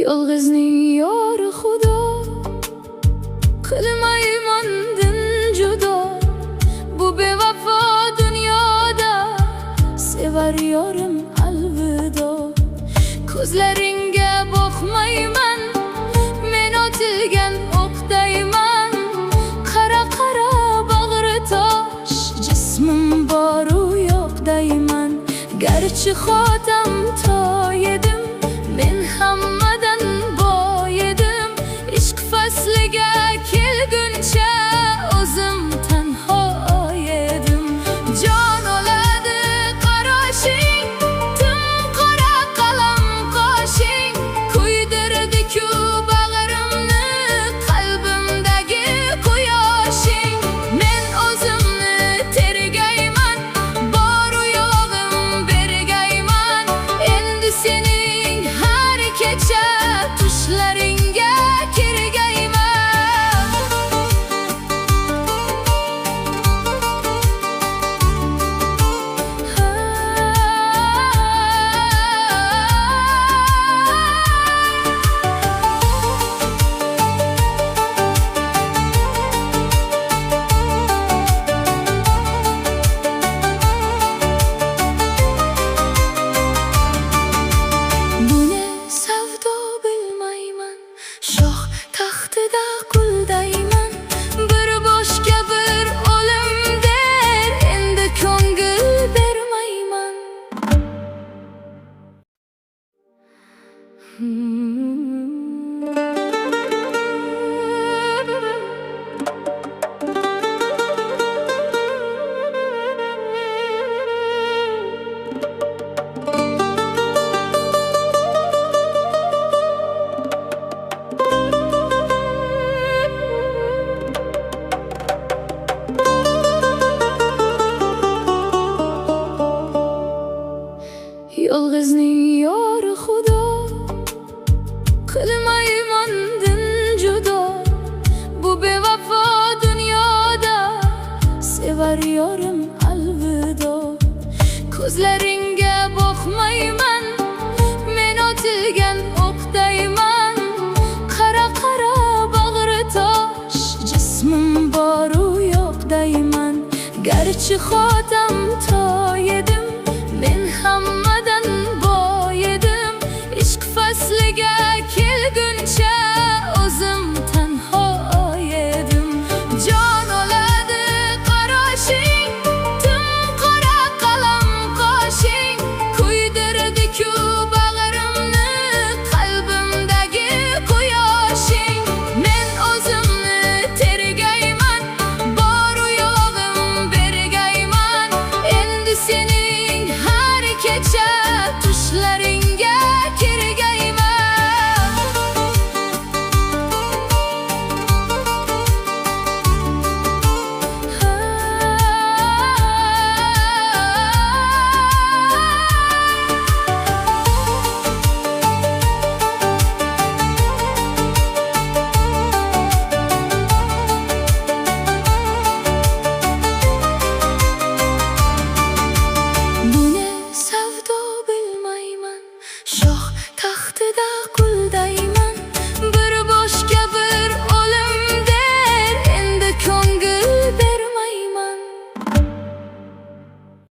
Yolg'izning yori xudo, qilmay mandin judo. Bu bevafo dunyoda sevar yorim alvido. Ko'zlaringga boqmayman, men otilgan o'qdayman. Qara qara bag'ri tosh, jismim boru yo'q dayman. Garchi xotam toyedim, men hammadan boyedim. Ishq fasliga kelguncha o'zim tanho edim. Jon oladi qarashing, tim qora qalam qoshing. Kuydirdi-ku bag'rimni qalbimdagi quyoshing. Men o'zimni tergayman, boru yo'g'im bergayman. Endi sening har kecha tushlaringga kirgayman. Bu ne savdo bilmayman, shoh taxtida quldayman. Bir boshga bir o'lim der, endi ko'ngil bermayman. Yolg'izning yori xudo, qilmay mandin judo. Bu bevafo dunyoda sevar yorim alvido. Ko'zlaringga boqmayman, men otilgan o'qdayman. Qara qara bag'ri tosh, jismim boru yo'q dayman. Garchi xotam toyedim,